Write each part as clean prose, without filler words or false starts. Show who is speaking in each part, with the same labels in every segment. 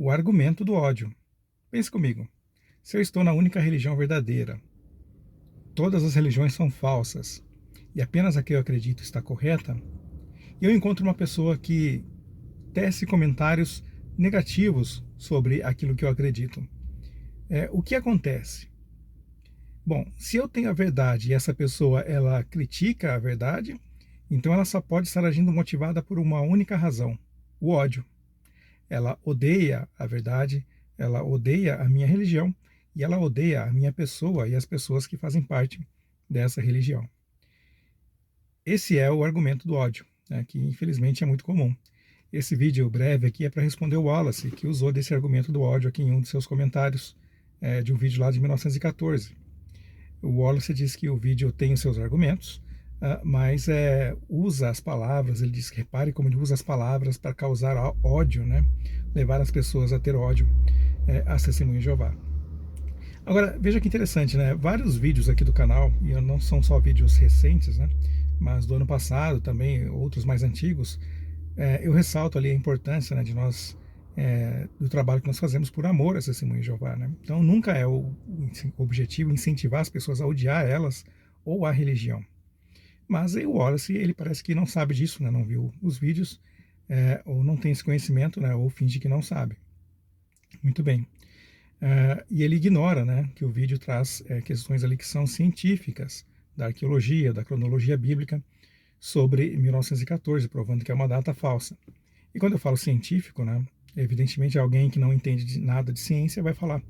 Speaker 1: O argumento do ódio. Pense comigo. Se eu estou na única religião verdadeira, todas as religiões são falsas e apenas a que eu acredito está correta, e eu encontro uma pessoa que tece comentários negativos sobre aquilo que eu acredito. O que acontece? Bom, se eu tenho a verdade e essa pessoa ela critica a verdade, então ela só pode estar agindo motivada por uma única razão: o ódio. Ela odeia a verdade, ela odeia a minha religião e ela odeia a minha pessoa e as pessoas que fazem parte dessa religião. Esse é o argumento do ódio, né, que infelizmente é muito comum. Esse vídeo breve aqui é para responder o Wallace, que usou desse argumento do ódio aqui em um de seus comentários de um vídeo lá de 1914. O Wallace diz que o vídeo tem os seus argumentos, mas usa as palavras, ele diz que repare como ele usa as palavras para causar ódio, né? Levar as pessoas a ter ódio às testemunhas de Jeová. Agora, veja que interessante, né? Vários vídeos aqui do canal, e não são só vídeos recentes, né? Mas do ano passado também, outros mais antigos, eu ressalto ali a importância, né, de nós, do trabalho que nós fazemos por amor às testemunhas de Jeová, né? Então nunca é o objetivo incentivar as pessoas a odiar elas ou a religião. Mas o Wallace, ele parece que não sabe disso, né? Não viu os vídeos, ou não tem esse conhecimento, né? Ou finge que não sabe. Muito bem. E ele ignora, né, que o vídeo traz questões ali que são científicas, da arqueologia, da cronologia bíblica, sobre 1914, provando que é uma data falsa. E quando eu falo científico, né, evidentemente alguém que não entende de nada de ciência vai falar: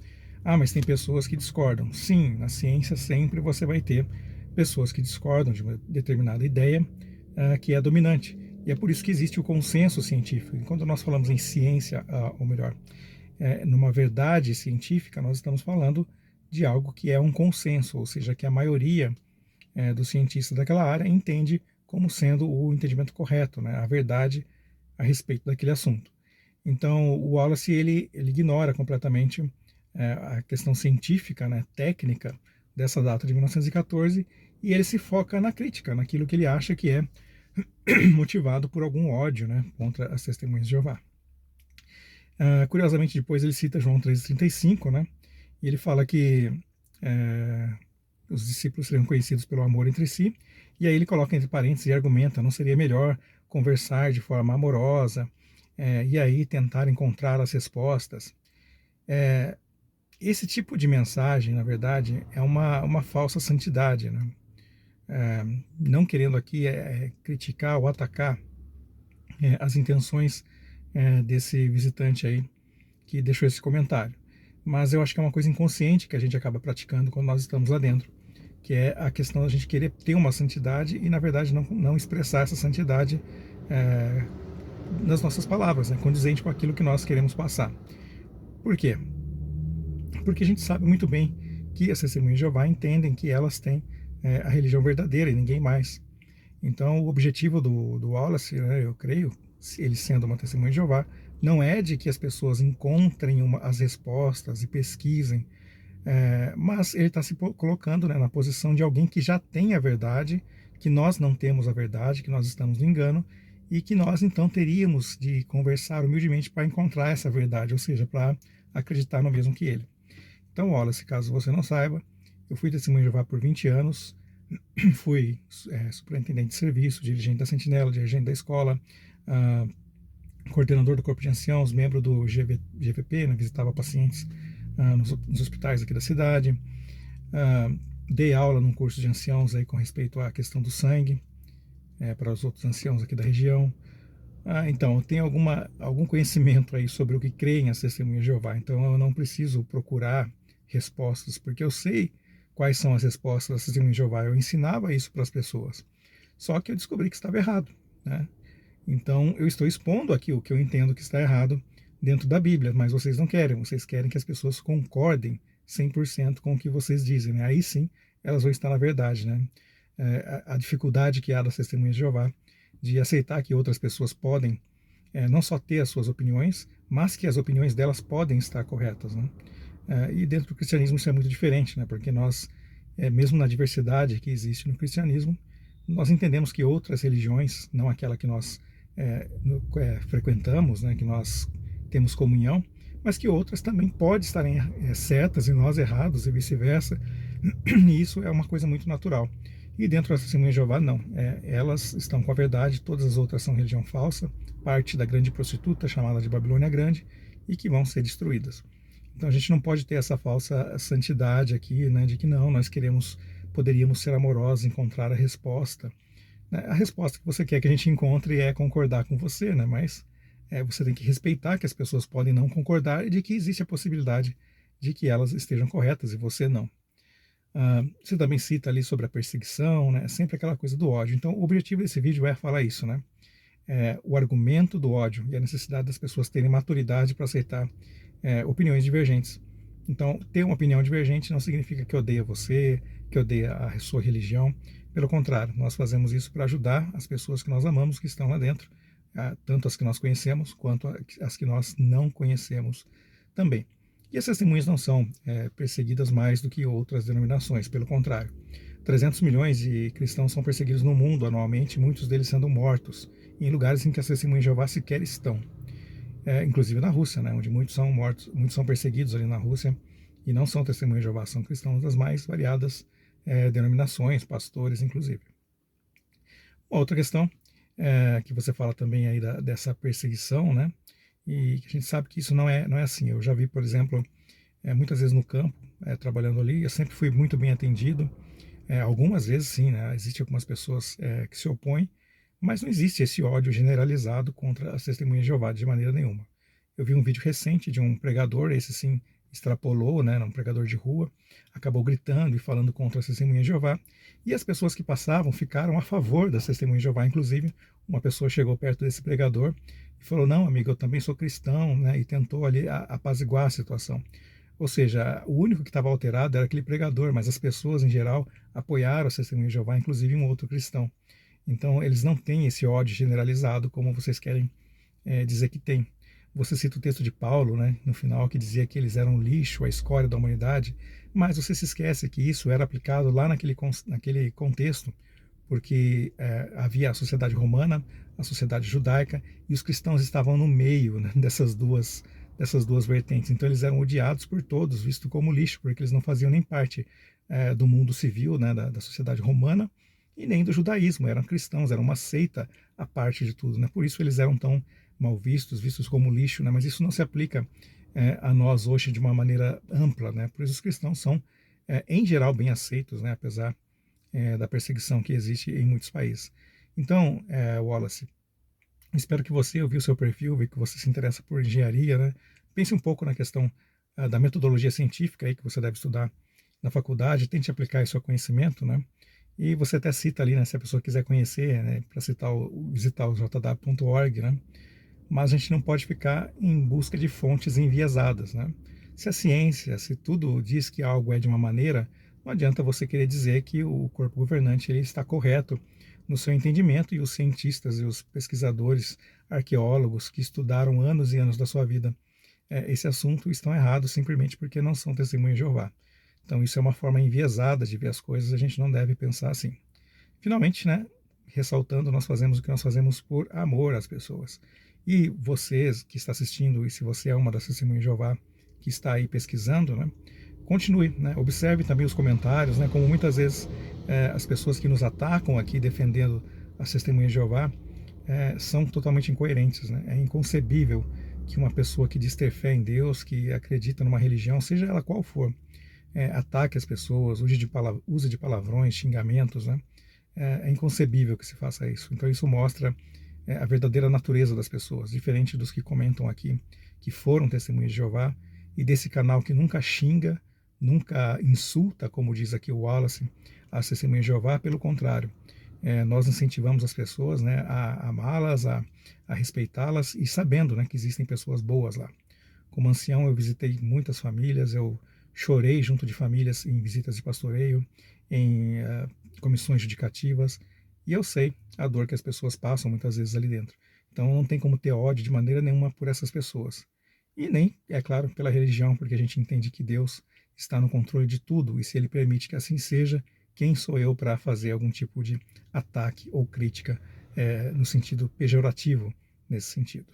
Speaker 1: ah, mas tem pessoas que discordam. Sim, na ciência sempre você vai ter pessoas que discordam de uma determinada ideia que é dominante. E é por isso que existe o consenso científico. E quando nós falamos em ciência, ou melhor, numa verdade científica, nós estamos falando de algo que é um consenso, ou seja, que a maioria dos cientistas daquela área entende como sendo o entendimento correto, né, a verdade a respeito daquele assunto. Então, o Wallace ele ignora completamente a questão científica, né, técnica dessa data de 1914, e ele se foca na crítica, naquilo que ele acha que é motivado por algum ódio, né, contra as testemunhas de Jeová. Curiosamente, depois ele cita João 3,35, né, e ele fala que os discípulos seriam conhecidos pelo amor entre si, e aí ele coloca entre parênteses e argumenta: não seria melhor conversar de forma amorosa, e aí tentar encontrar as respostas? Esse tipo de mensagem, na verdade, é uma falsa santidade, né? Não querendo aqui criticar ou atacar as intenções desse visitante aí que deixou esse comentário, mas eu acho que é uma coisa inconsciente que a gente acaba praticando quando nós estamos lá dentro, que é a questão da gente querer ter uma santidade e, na verdade, não expressar essa santidade nas nossas palavras, né, condizente com aquilo que nós queremos passar. Por quê? Porque a gente sabe muito bem que as testemunhas de Jeová entendem que elas têm a religião verdadeira e ninguém mais. Então, o objetivo do Wallace, né, eu creio, ele sendo uma testemunha de Jeová, não é de que as pessoas encontrem as respostas e pesquisem, mas ele está se colocando, né, na posição de alguém que já tem a verdade, que nós não temos a verdade, que nós estamos no engano, e que nós então teríamos de conversar humildemente para encontrar essa verdade, ou seja, para acreditar no mesmo que ele. Então, Wallace, caso você não saiba, eu fui testemunha de Jeová por 20 anos, fui superintendente de serviço, dirigente da Sentinela, dirigente da escola, coordenador do corpo de anciãos, membro do GVP, né, visitava pacientes nos hospitais aqui da cidade, dei aula num curso de anciãos aí com respeito à questão do sangue para os outros anciãos aqui da região. Então, eu tenho algum conhecimento aí sobre o que creem as testemunhas de Jeová, então eu não preciso procurar respostas, porque eu sei quais são as respostas das testemunhas de Jeová. Eu ensinava isso para as pessoas, só que eu descobri que estava errado, né? Então, eu estou expondo aqui o que eu entendo que está errado dentro da Bíblia, mas vocês não querem, vocês querem que as pessoas concordem 100% com o que vocês dizem, né? Aí sim, elas vão estar na verdade, né? A dificuldade que há das testemunhas de Jeová de aceitar que outras pessoas podem não só ter as suas opiniões, mas que as opiniões delas podem estar corretas, né? E dentro do cristianismo isso é muito diferente, né? Porque nós, mesmo na diversidade que existe no cristianismo, nós entendemos que outras religiões, não aquela que nós frequentamos, né, que nós temos comunhão, mas que outras também podem estarem certas e nós errados e vice-versa, e isso é uma coisa muito natural. E dentro da Testemunha de Jeová, não. Elas estão com a verdade, todas as outras são religião falsa, parte da grande prostituta chamada de Babilônia Grande, e que vão ser destruídas. Então a gente não pode ter essa falsa santidade aqui, né, de que não, nós poderíamos ser amorosos, encontrar a resposta. A resposta que você quer que a gente encontre é concordar com você, né, mas você tem que respeitar que as pessoas podem não concordar e de que existe a possibilidade de que elas estejam corretas e você não. Você também cita ali sobre a perseguição, né, sempre aquela coisa do ódio. Então o objetivo desse vídeo é falar isso, né? O argumento do ódio e a necessidade das pessoas terem maturidade para aceitar opiniões divergentes. Então, ter uma opinião divergente não significa que odeia você, que odeia a sua religião. Pelo contrário, nós fazemos isso para ajudar as pessoas que nós amamos, que estão lá dentro, tanto as que nós conhecemos, quanto as que nós não conhecemos também. E essas testemunhas não são perseguidas mais do que outras denominações, pelo contrário. 300 milhões de cristãos são perseguidos no mundo anualmente, muitos deles sendo mortos, em lugares em que as testemunhas de Jeová sequer estão. Inclusive na Rússia, né, onde muitos são mortos, muitos são perseguidos ali na Rússia, e não são testemunhas de Jeová, são cristãos das mais variadas denominações, pastores, inclusive. Uma outra questão que você fala também aí dessa perseguição, né, e que a gente sabe que isso não é assim. Eu já vi, por exemplo, muitas vezes no campo, trabalhando ali, eu sempre fui muito bem atendido. Algumas vezes sim, né, existem algumas pessoas que se opõem, mas não existe esse ódio generalizado contra as testemunhas de Jeová de maneira nenhuma. Eu vi um vídeo recente de um pregador, esse sim extrapolou, né, um pregador de rua, acabou gritando e falando contra as testemunhas de Jeová, e as pessoas que passavam ficaram a favor das testemunhas de Jeová. Inclusive, uma pessoa chegou perto desse pregador e falou: não, amigo, eu também sou cristão, né, e tentou ali apaziguar a situação. Ou seja, o único que estava alterado era aquele pregador, mas as pessoas em geral apoiaram as testemunhas de Jeová, inclusive um outro cristão. Então, eles não têm esse ódio generalizado como vocês querem dizer que tem. Você cita o texto de Paulo, né, no final, que dizia que eles eram lixo, a escória da humanidade, mas você se esquece que isso era aplicado lá naquele contexto, porque havia a sociedade romana, a sociedade judaica, e os cristãos estavam no meio, né, dessas duas vertentes. Então eles eram odiados por todos, visto como lixo, porque eles não faziam nem parte do mundo civil, né, da sociedade romana, e nem do judaísmo, eram cristãos, eram uma seita à parte de tudo, né? Por isso eles eram tão mal vistos como lixo, né? Mas isso não se aplica a nós hoje de uma maneira ampla, né? Por isso os cristãos são, em geral, bem aceitos, né? Apesar da perseguição que existe em muitos países. Então, Wallace, espero que você ouviu o seu perfil, vê que você se interessa por engenharia, né? Pense um pouco na questão da metodologia científica aí que você deve estudar na faculdade, tente aplicar esse seu conhecimento, né? E você até cita ali, né, se a pessoa quiser conhecer, né, para visitar o jw.org, né? Mas a gente não pode ficar em busca de fontes enviesadas, né? Se a ciência, se tudo diz que algo é de uma maneira, não adianta você querer dizer que o corpo governante ele está correto no seu entendimento, e os cientistas e os pesquisadores, arqueólogos que estudaram anos e anos da sua vida esse assunto estão errados simplesmente porque não são testemunhas de Jeová. Então isso é uma forma enviesada de ver as coisas, a gente não deve pensar assim. Finalmente, né, ressaltando, nós fazemos o que nós fazemos por amor às pessoas. E vocês que está assistindo, e se você é uma das testemunhas de Jeová que está aí pesquisando, né, continue, né, observe também os comentários, né, como muitas vezes as pessoas que nos atacam aqui defendendo as testemunhas de Jeová são totalmente incoerentes, né? É inconcebível que uma pessoa que diz ter fé em Deus, que acredita numa religião, seja ela qual for, ataque as pessoas, use de palavrões, xingamentos, né? É inconcebível que se faça isso. Então isso mostra a verdadeira natureza das pessoas, diferente dos que comentam aqui, que foram testemunhas de Jeová, e desse canal que nunca xinga, nunca insulta, como diz aqui o Wallace, as testemunhas de Jeová. Pelo contrário, nós incentivamos as pessoas, né, a amá-las, a respeitá-las, e sabendo, né, que existem pessoas boas lá. Como ancião, eu visitei muitas famílias, eu chorei junto de famílias em visitas de pastoreio, em comissões judicativas, e eu sei a dor que as pessoas passam muitas vezes ali dentro. Então não tem como ter ódio de maneira nenhuma por essas pessoas. E nem, é claro, pela religião, porque a gente entende que Deus está no controle de tudo, e se Ele permite que assim seja, quem sou eu para fazer algum tipo de ataque ou crítica no sentido pejorativo, nesse sentido.